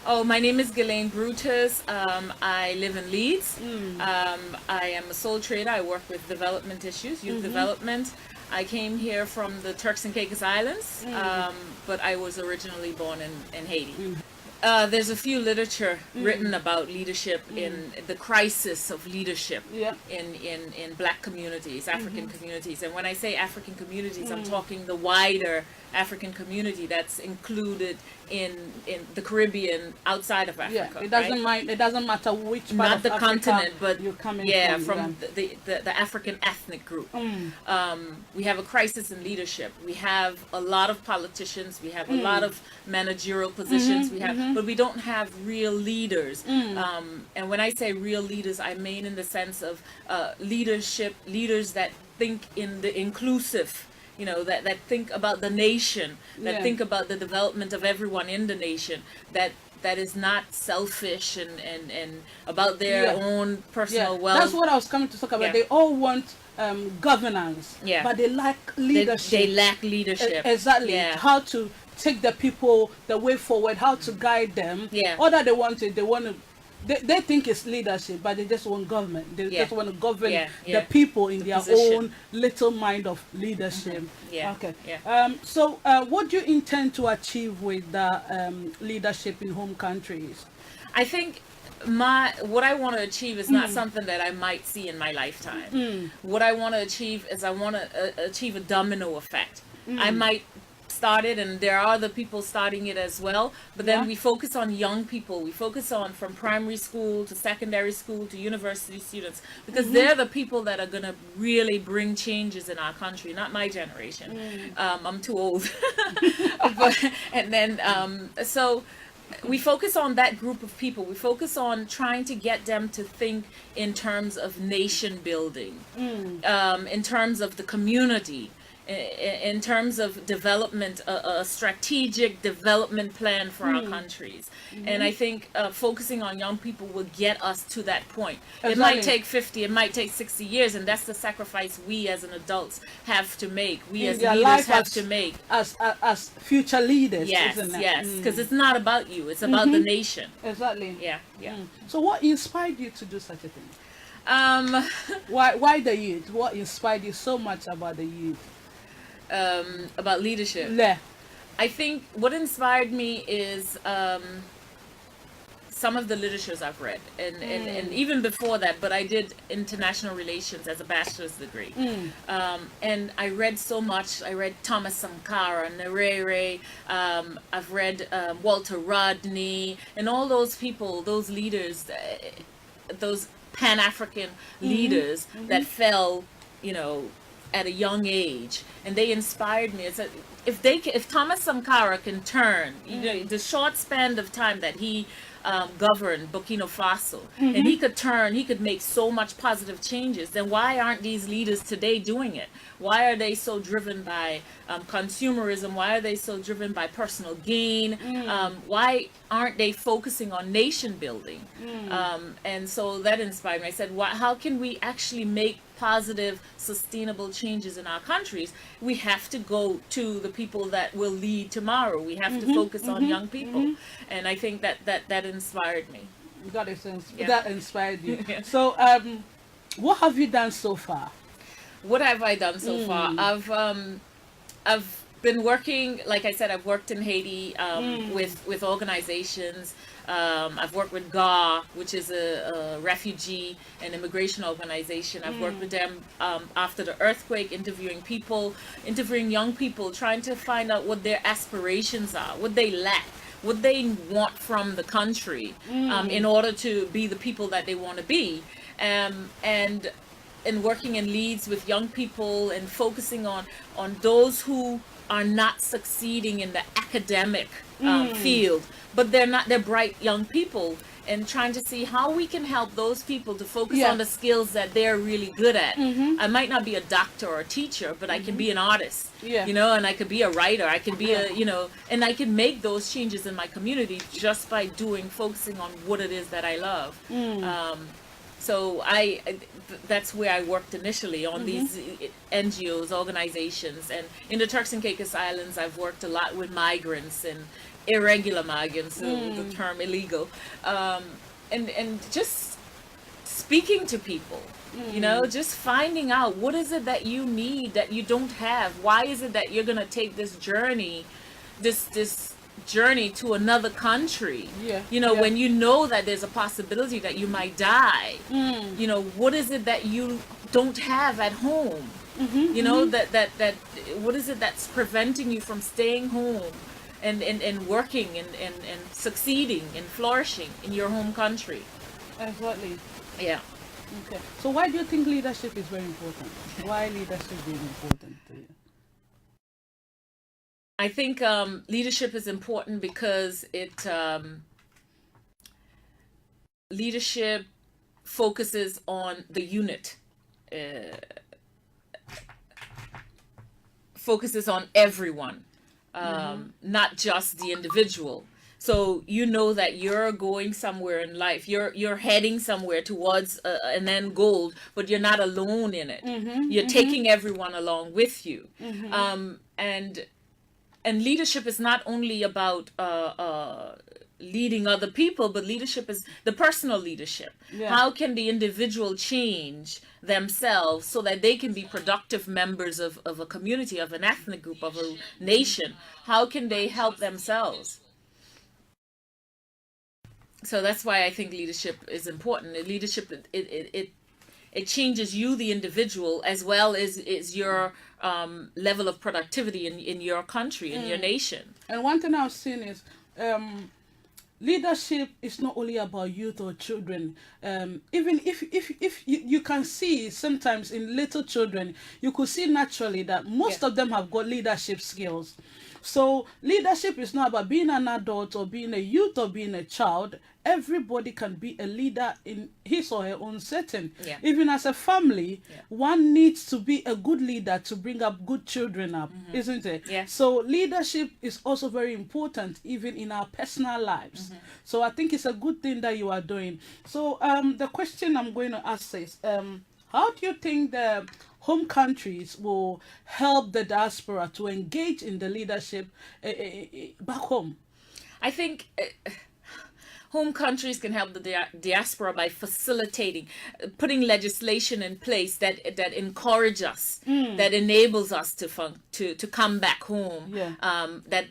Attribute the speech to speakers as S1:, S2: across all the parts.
S1: Oh, my name is Ghislaine Brutus. I live in Leeds. I am a sole trader. I work with development issues, youth development. I came here from the Turks and Caicos Islands, but I was originally born in Haiti. There's a few literature written about leadership in the crisis of leadership
S2: Yeah.
S1: in black communities, African communities. And when I say African communities, I'm talking the wider African community that's included in the Caribbean outside of
S2: Yeah,
S1: Africa.
S2: it doesn't
S1: right?
S2: mind. It doesn't matter which part
S1: Not
S2: of
S1: the
S2: Africa
S1: continent, but
S2: you're coming
S1: yeah,
S2: from.
S1: from the African ethnic group. We have a crisis in leadership. We have a lot of politicians. We have a lot of managerial positions. We have, but we don't have real leaders. And when I say real leaders, I mean in the sense of leaders that think in the inclusive. That think about the nation, that
S2: Yeah.
S1: think about the development of everyone in the nation, that is not selfish and about their
S2: Yeah.
S1: own personal
S2: Yeah,
S1: wealth.
S2: that's what I was coming to talk about.
S1: Yeah.
S2: They all want governance,
S1: Yeah.
S2: but they lack
S1: They,
S2: leadership.
S1: they lack leadership.
S2: Exactly.
S1: Yeah.
S2: How to take the people the way forward, how to guide them.
S1: Yeah.
S2: All that they want is they think it's leadership, but they just want government. They
S1: Yeah.
S2: just want to govern
S1: Yeah,
S2: the
S1: yeah.
S2: people in their
S1: position.
S2: own little mind of leadership.
S1: Yeah,
S2: Okay.
S1: yeah.
S2: So, what do you intend to achieve with the leadership in home countries?
S1: I think what I want to achieve is not something that I might see in my lifetime. What I want to achieve is I want to achieve a domino effect. I might start it, and there are other people starting it as well, but then
S2: Yeah.
S1: we focus on young people. We focus on from primary school to secondary school to university students, because they're the people that are going to really bring changes in our country, not my generation. I'm too old. And then so we focus on that group of people. We focus on trying to get them to think in terms of nation building, in terms of the community, in terms of development, a strategic development plan for our countries. And I think focusing on young people will get us to that point. It might
S2: Exactly.
S1: take 50, it might take 60 years, and that's the sacrifice we as an adults have to make. We
S2: In
S1: as
S2: their
S1: leaders
S2: life
S1: have
S2: as-
S1: to make.
S2: As future leaders,
S1: Yes,
S2: isn't it?
S1: yes, because it's not about you; it's about the nation.
S2: Exactly.
S1: Yeah, yeah.
S2: So, what inspired you to do such a thing?
S1: Um,
S2: Why the youth? What inspired you so much about the youth?
S1: about leadership.
S2: Yeah.
S1: I think what inspired me is some of the literatures I've read, and even before that, but I did international relations as a bachelor's degree. And I read so much. I read Thomas Sankara, Nyerere, I've read Walter Rodney, and all those people, those leaders, those Pan-African leaders that fell, at a young age, and they inspired me. It's if Thomas Sankara can turn, the short span of time that he governed Burkina Faso, and he could make so much positive changes, then why aren't these leaders today doing it? Why are they so driven by consumerism? Why are they so driven by personal gain? Why aren't they focusing on nation building? And so that inspired me. I said, how can we actually make positive, sustainable changes in our countries? We have to go to the people that will lead tomorrow. We have to focus on young people. And I think that inspired me.
S2: That inspired you.
S1: Yeah.
S2: So, what have you done so far?
S1: What have I done so far? I've been working, like I said, I've worked in Haiti with organizations. I've worked with GAR, which is a refugee and immigration organization. I've worked with them after the earthquake, interviewing young people, trying to find out what their aspirations are, what they lack, what they want from the country in order to be the people that they want to be. And working in Leeds with young people and focusing on those who are not succeeding in the academic field, but they're bright young people, and trying to see how we can help those people to focus
S2: Yeah.
S1: on the skills that they're really good at. I might not be a doctor or a teacher, but I can be an artist,
S2: Yeah.
S1: and I could be a writer. I can be and I can make those changes in my community just by focusing on what it is that I love. So that's where I worked initially on these NGOs, organizations, and in the Turks and Caicos Islands, I've worked a lot with migrants and irregular migrants, so the term illegal, and just speaking to people, you know, just finding out what is it that you need that you don't have. Why is it that you're gonna take this journey, this journey to another country?
S2: Yeah,
S1: You know,
S2: yeah.
S1: when you know that there's a possibility that you might die. You know, what is it that you don't have at home? You know, that what is it that's preventing you from staying home and working and succeeding and flourishing in your home country?
S2: Exactly.
S1: Yeah.
S2: Okay. So why do you think leadership is very important? Why leadership is important to you?
S1: I think leadership is important because leadership focuses on the unit, focuses on everyone, not just the individual. So you know that you're going somewhere in life. You're heading somewhere towards an end goal, but you're not alone in it. You're taking everyone along with you, and leadership is not only about leading other people, but leadership is the personal leadership.
S2: Yeah.
S1: How can the individual change themselves so that they can be productive members of a community, of an ethnic group, of a nation? How can they help themselves? So that's why I think leadership is important. Leadership, it changes you, the individual, as well as your level of productivity in your country, in your nation.
S2: And one thing I've seen is leadership is not only about youth or children. Even if you can see sometimes in little children, you could see naturally that most of them have got leadership skills. So leadership is not about being an adult or being a youth or being a child. Everybody can be a leader in his or her own setting.
S1: Yeah.
S2: Even as a family, one needs to be a good leader to bring up good children up, isn't it?
S1: Yes.
S2: So leadership is also very important even in our personal lives. So I think it's a good thing that you are doing. So the question I'm going to ask is, how do you think the home countries will help the diaspora to engage in the leadership back home?
S1: I think home countries can help the diaspora by facilitating, putting legislation in place that encourage us, that enables us to come back home, that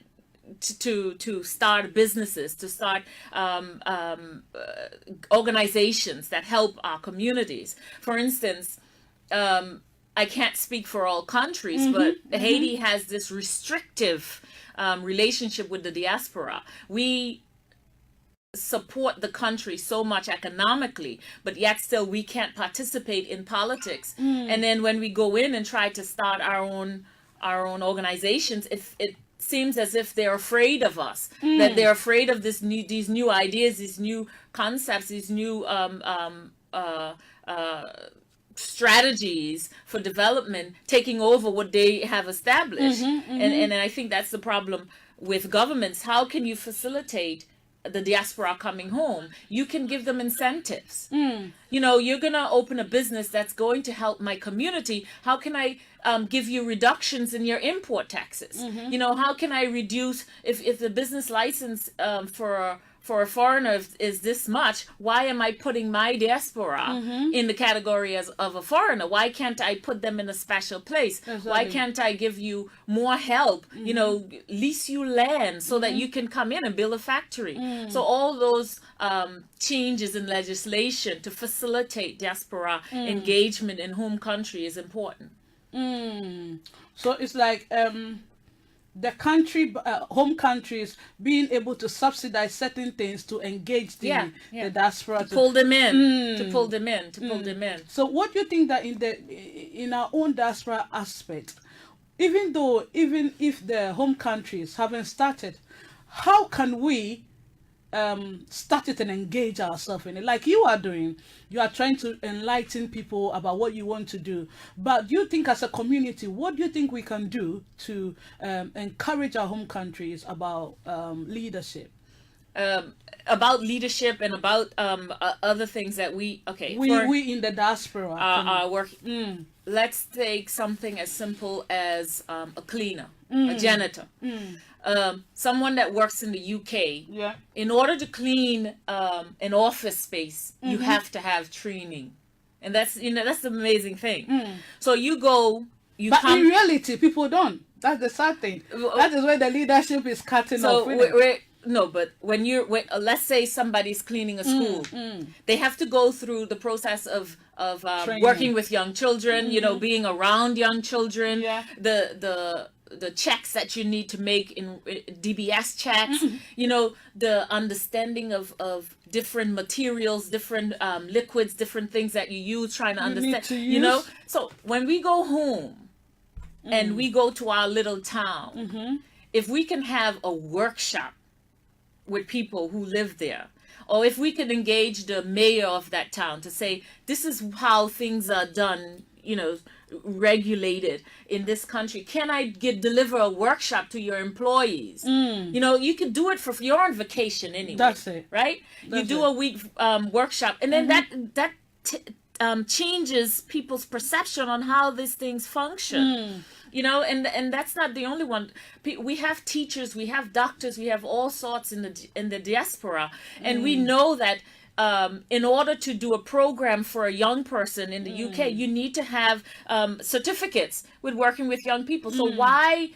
S1: to start businesses, to start organizations that help our communities. For instance, I can't speak for all countries, but Haiti has this restrictive relationship with the diaspora. We support the country so much economically, but yet still we can't participate in politics. And then when we go in and try to start our own organizations, it seems as if they're afraid of us, that they're afraid of these new ideas, these new concepts, these new strategies for development taking over what they have established. And I think that's the problem with governments. How can you facilitate the diaspora coming home? You can give them incentives. You know, you're gonna open a business that's going to help my community. How can I give you reductions in your import taxes? You know, how can I reduce if the business license for a foreigner is this much? Why am I putting my diaspora in the category of a foreigner? Why can't I put them in a special place?
S2: Exactly.
S1: Why can't I give you more help? You know, lease you land so that you can come in and build a factory. So all those changes in legislation to facilitate diaspora engagement in home country is important.
S2: So it's like the country, home countries, being able to subsidize certain things to engage the diaspora,
S1: To pull them in, to pull them in.
S2: So what do you think that in our own diaspora aspect, even if the home countries haven't started, how can we start it and engage ourselves in it, like you are doing? You are trying to enlighten people about what you want to do, but do you think as a community, what do you think we can do to encourage our home countries about leadership?
S1: About leadership and about other things that we
S2: in the diaspora
S1: are working. Let's take something as simple as a cleaner, a janitor. someone that works in the UK,
S2: Yeah.
S1: in order to clean an office space, you have to have training, and that's that's the amazing thing. So you go, you
S2: But
S1: come.
S2: in reality, people don't. That's the sad thing. That is where the leadership is cutting
S1: So
S2: off. Isn't it?
S1: no, but when let's say somebody's cleaning a school, they have to go through the process of
S2: Training.
S1: working with young children, being around young children,
S2: Yeah.
S1: the checks that you need to make in DBS checks, the understanding of different materials, different liquids, different things that you use, trying to understand,
S2: to use.
S1: So when we go home and we go to our little town, if we can have a workshop with people who live there, or if we can engage the mayor of that town to say, this is how things are done, regulated in this country. Can I deliver a workshop to your employees? You could do it you're on vacation anyway.
S2: That's it.
S1: Right? You do a week workshop, and then that changes people's perception on how these things function. And that's not the only one. We have teachers, we have doctors, we have all sorts in the diaspora, and we know that in order to do a program for a young person in the UK, you need to have certificates with working with young people. So why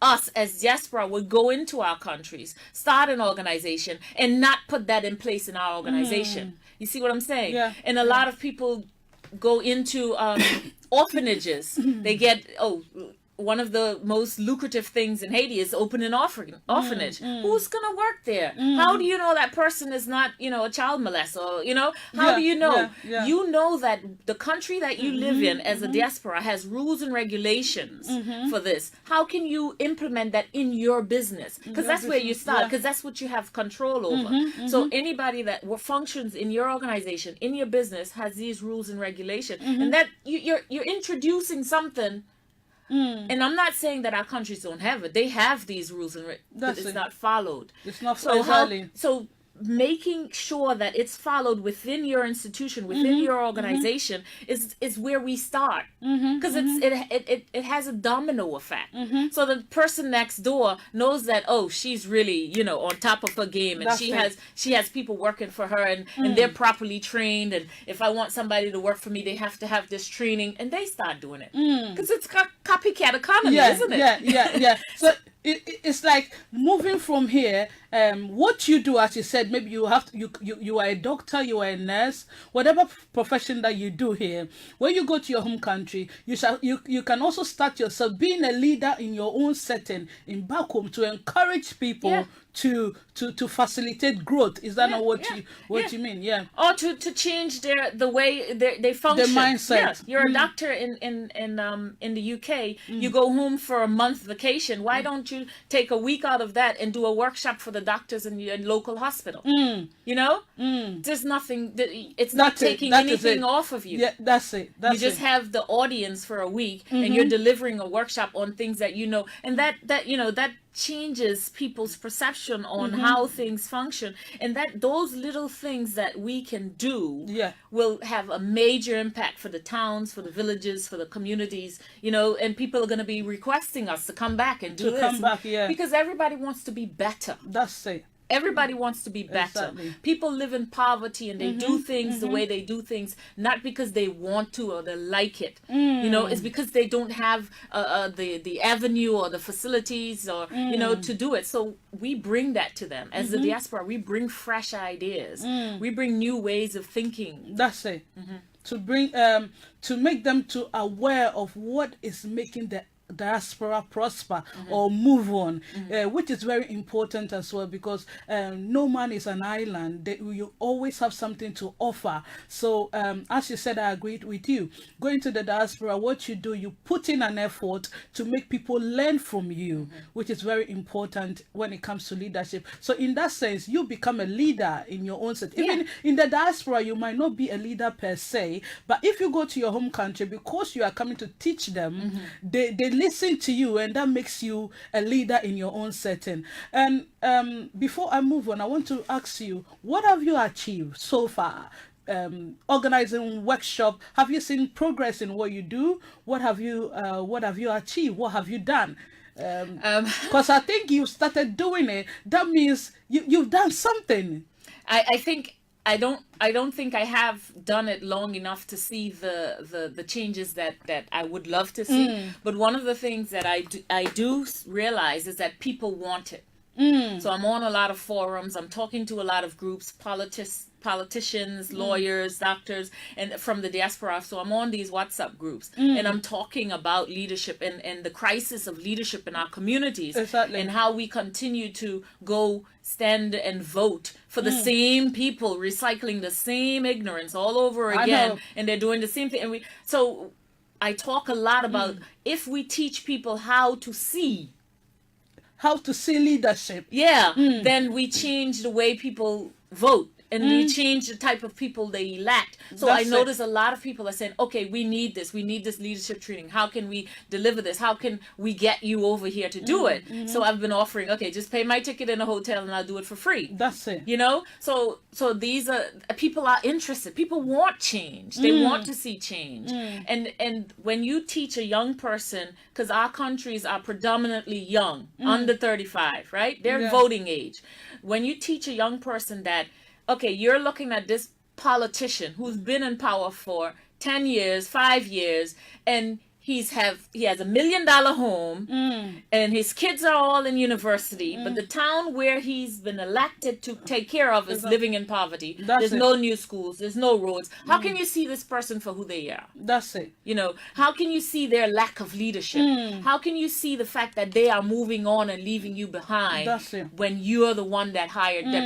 S1: us as diaspora would go into our countries, start an organization, and not put that in place in our organization? You see what I'm saying?
S2: Yeah.
S1: And a lot of people go into orphanages. They get one of the most lucrative things in Haiti is open an orphanage. Who's gonna work there? How do you know that person is not, a child molester? How do you know?
S2: Yeah.
S1: You know that the country that you live in as a diaspora has rules and regulations for this. How can you implement that in your business? Because that's where you start. Because that's what you have control over. So anybody that functions in your organization, in your business, has these rules and regulations, and that you're introducing something. And I'm not saying that our countries don't have it. They have these rules, but it's not followed.
S2: It's not
S1: so so making sure that it's followed within your institution, within your organization, is where we start. Because it has a domino effect. So the person next door knows that, oh, she's really on top of her game, and she has people working for her, and they're properly trained. And if I want somebody to work for me, they have to have this training, and they start doing it because it's copycat economy, isn't it?
S2: Yeah. So it's like moving from here. What you do, as you said, maybe you have to, you are a doctor, you are a nurse, whatever profession that you do here. When you go to your home country, you can also start yourself being a leader in your own setting in back home to encourage people to facilitate growth. Is that not what you mean? Yeah.
S1: Or to change the way they function.
S2: The mindset.
S1: Yeah. You're a doctor in the UK. You go home for a month vacation. Why don't you take a week out of that and do a workshop for the doctors in your local hospital? There's nothing. It's not taking anything off of you.
S2: Yeah, that's it.
S1: You just have the audience for a week, and you're delivering a workshop on things that and that changes people's perception on how things function, and that those little things that we can do will have a major impact for the towns, for the villages, for the communities, and people are going to be requesting us to come back and do this because everybody wants to be better.
S2: That's it.
S1: Everybody wants to be better.
S2: Exactly.
S1: People live in poverty, and they do things the way they do things, not because they want to or they like it. It's because they don't have the avenue or the facilities or to do it. So we bring that to them as the diaspora. We bring fresh ideas. We bring new ways of thinking.
S2: That's it. To bring to make them to aware of what is making the diaspora prosper or move on, which is very important as well, because no man is an island. You always have something to offer. So as you said, I agreed with you. Going to the diaspora, what you do, you put in an effort to make people learn from you, which is very important when it comes to leadership. So in that sense, you become a leader in your own set. Even in the diaspora, you might not be a leader per se, but if you go to your home country, because you are coming to teach them, they listen to you, and that makes you a leader in your own setting. And before I move on, I want to ask you, what have you achieved so far? Organizing workshop, have you seen progress in what you do? What have you achieved? What have you done? Because I think you started doing it. That means you've done something.
S1: I think I don't think I have done it long enough to see the changes that I would love to see. But one of the things that I do realize is that people want it. So I'm on a lot of forums. I'm talking to a lot of groups, politicians, lawyers, doctors, and from the diaspora. So I'm on these WhatsApp groups, and I'm talking about leadership and the crisis of leadership in our communities,
S2: Exactly.
S1: and how we continue to go stand and vote for the same people, recycling the same ignorance all over
S2: I
S1: again,
S2: know.
S1: and they're doing the same thing. And so I talk a lot about if we teach people how to see.
S2: How to see leadership.
S1: Yeah, then we change the way people vote, and we change the type of people they elect. So
S2: That's
S1: I
S2: it.
S1: notice a lot of people are saying, okay, we need this leadership training. How can we deliver this? How can we get you over here to do it? So I've been offering, okay, just pay my ticket in a hotel and I'll do it for free.
S2: That's it.
S1: You know, so these are people are interested. People want change. They want to see change. And when you teach a young person, because our countries are predominantly young, under 35, right? They're
S2: Yeah.
S1: voting age. When you teach a young person that, okay, you're looking at this politician who's been in power for 10 years, 5 years, and he has $1 million home, and his kids are all in university, but the town where he's been elected to take care of is living in poverty.
S2: That's
S1: There's
S2: it.
S1: no new schools, there's no roads. How can you see this person for who they are?
S2: That's it.
S1: You know, how can you see their lack of leadership? How can you see the fact that they are moving on and leaving you behind
S2: That's it.
S1: when you're the one that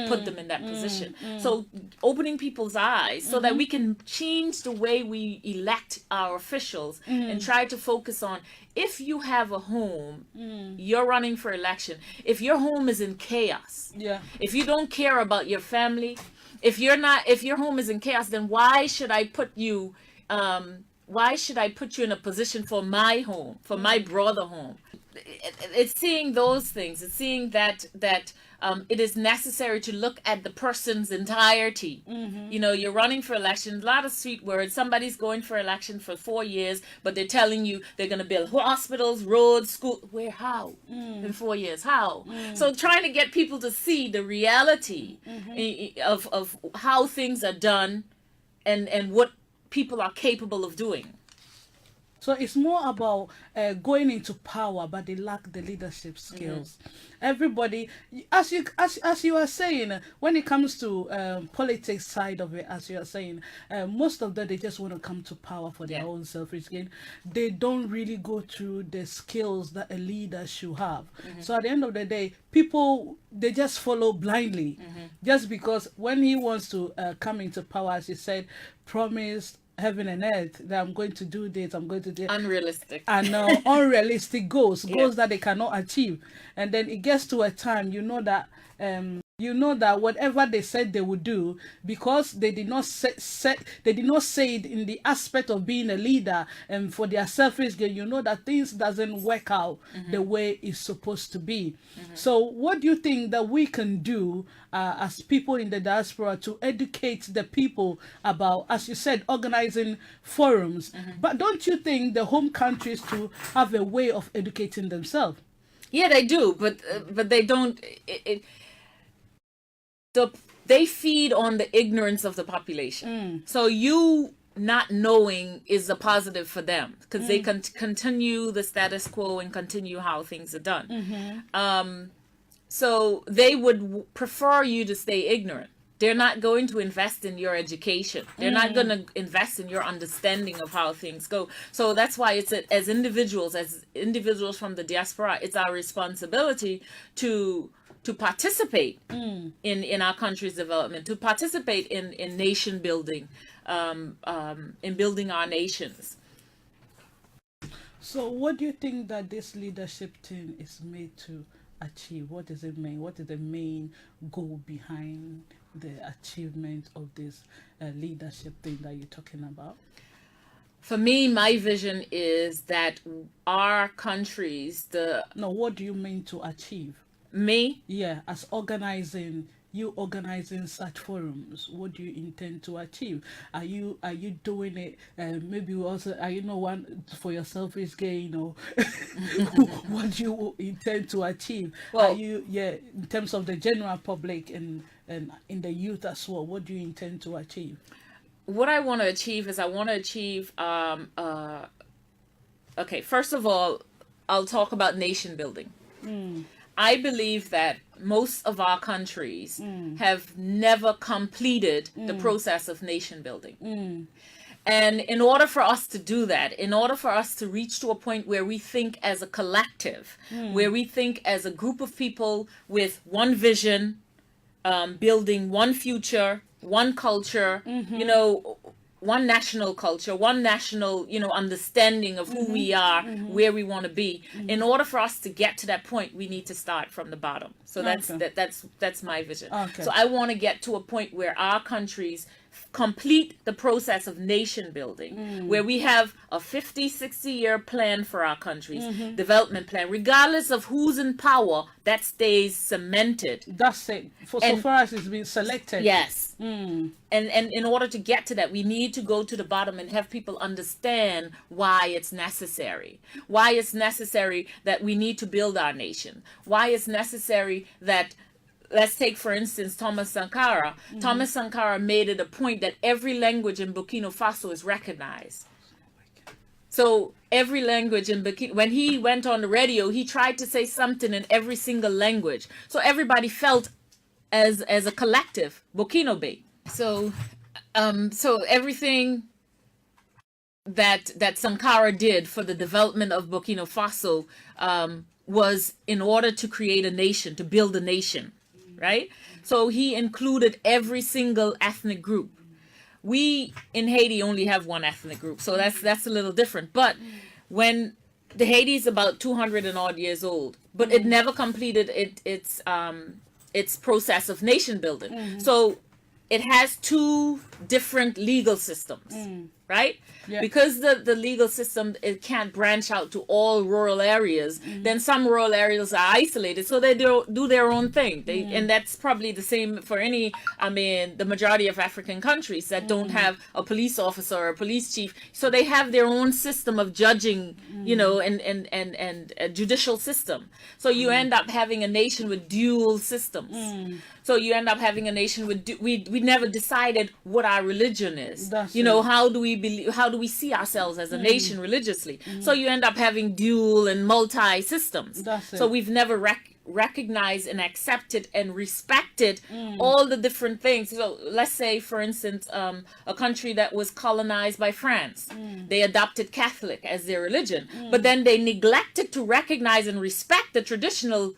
S1: put them in that position? So opening people's eyes so that we can change the way we elect our officials and try to focus on, if you have a home, you're running for election. If your home is in chaos,
S2: Yeah.
S1: if you don't care about your family, if your home is in chaos, then why should I put you in a position for my home, for my brother home? It's seeing those things. It's seeing that it is necessary to look at the person's entirety. You know, you're running for election, a lot of sweet words. Somebody's going for election for 4 years, but they're telling you they're going to build hospitals, roads, school. Where? How? In 4 years? How? So trying to get people to see the reality of how things are done and what people are capable of doing.
S2: So it's more about going into power, but they lack the leadership skills. Everybody, as you are saying, when it comes to politics side of it, as you are saying, most of them, they just want to come to power for their own selfish gain. They don't really go through the skills that a leader should have. So at the end of the day, people, they just follow blindly, just because when he wants to come into power, as you said, promised heaven and earth that I'm going to do this, I'm going to do
S1: Unrealistic.
S2: and unrealistic goals that they cannot achieve. And then it gets to a time, you know that whatever they said they would do, because they did not say it in the aspect of being a leader and for their selfish gain, you know that things doesn't work out the way it's supposed to be. So what do you think that we can do as people in the diaspora to educate the people about, as you said, organizing forums? But don't you think the home countries to have a way of educating themselves?
S1: Yeah, they do, but they don't. They feed on the ignorance of the population. So you not knowing is a positive for them, because they can continue the status quo and continue how things are done. So they would prefer you to stay ignorant. They're not going to invest in your education. They're not going to invest in your understanding of how things go. So that's why it's as individuals from the diaspora, it's our responsibility to participate in our country's development, to participate in nation building, in building our nations.
S2: So what do you think that this leadership thing is made to achieve? What does it mean? What is the main goal behind the achievement of this leadership thing that you're talking about?
S1: For me, my vision is that our countries,
S2: No, what do you mean to achieve?
S1: me,
S2: Yeah, as organizing you organizing such forums? What do you intend to achieve? Are you doing it? Maybe also, are you know one for your selfish gain, or what do you intend to achieve?
S1: Well-
S2: are you in terms of the general public and in the youth as well? What do you intend to achieve?
S1: What I want to achieve is I want to achieve okay, first of all, I'll talk about nation building. I believe that most of our countries have never completed the process of nation building. And in order for us to do that, in order for us to reach to a point where we think as a collective, where we think as a group of people with one vision, building one future, one culture, you know, one national culture, one national, you know, understanding of who we are, where we want to be. In order for us to get to that point, we need to start from the bottom. So that's my vision.
S2: Okay.
S1: So I want to get to a point where our countries complete the process of nation building, where we have a 50-60 year plan for our countries, development plan, regardless of who's in power, that stays cemented.
S2: That's it. So far as it's been selected.
S1: Yes. And in order to get to that, we need to go to the bottom and have people understand why it's necessary. Why it's necessary that we need to build our nation. Why it's necessary that, let's take, for instance, Thomas Sankara. Thomas Sankara made it a point that every language in Burkina Faso is recognized. So every language in Burkina, when he went on the radio, he tried to say something in every single language. So everybody felt as a collective, Burkinabe. So everything that Sankara did for the development of Burkina Faso was in order to create a nation, to build a nation, right? So he included every single ethnic group. We in Haiti only have one ethnic group, so that's a little different. But when the Haiti is about 200 and odd years old, but it never completed its process of nation building. So it has two different legal systems, right?
S2: Yeah.
S1: Because the legal system, it can't branch out to all rural areas, then some rural areas are isolated, so they do their own thing. And that's probably the same for the majority of African countries that don't have a police officer or a police chief, so they have their own system of judging, you know, and a judicial system. So you end up having a nation with dual systems. So you end up having a nation with we never decided what our religion is.
S2: That's
S1: you know,
S2: it.
S1: how do we see ourselves as a nation religiously? So you end up having dual and multi systems.
S2: That's
S1: So
S2: it.
S1: we've never recognized and accepted and respected all the different things. So let's say, for instance, a country that was colonized by France, they adopted Catholic as their religion, but then they neglected to recognize and respect the traditional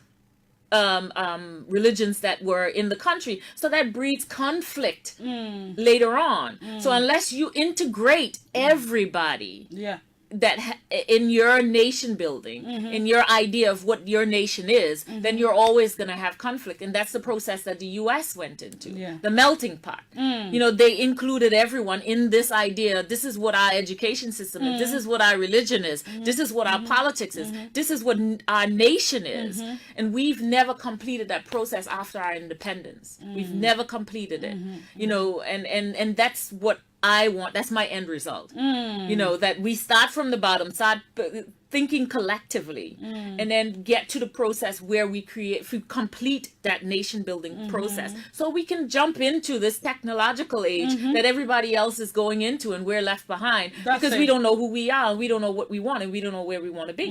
S1: religions that were in the country. So that breeds conflict later on. So unless you integrate everybody
S2: Yeah.
S1: that in your nation building, in your idea of what your nation is, then you're always going to have conflict. And that's the process that the US went into,
S2: Yeah.
S1: the melting pot. You know, they included everyone in this idea. This is what our education system is. This is what our religion is. This is what our politics is. This is what our nation is. And we've never completed that process after our independence. We've never completed it, you know, and that's what I want. That's my end result. You know, that we start from the bottom, start thinking collectively, and then get to the process where we complete that nation building process, so we can jump into this technological age that everybody else is going into, and we're left behind
S2: That's
S1: because
S2: it.
S1: we don't know who we are, and we don't know what we want, and we don't know where we want to be.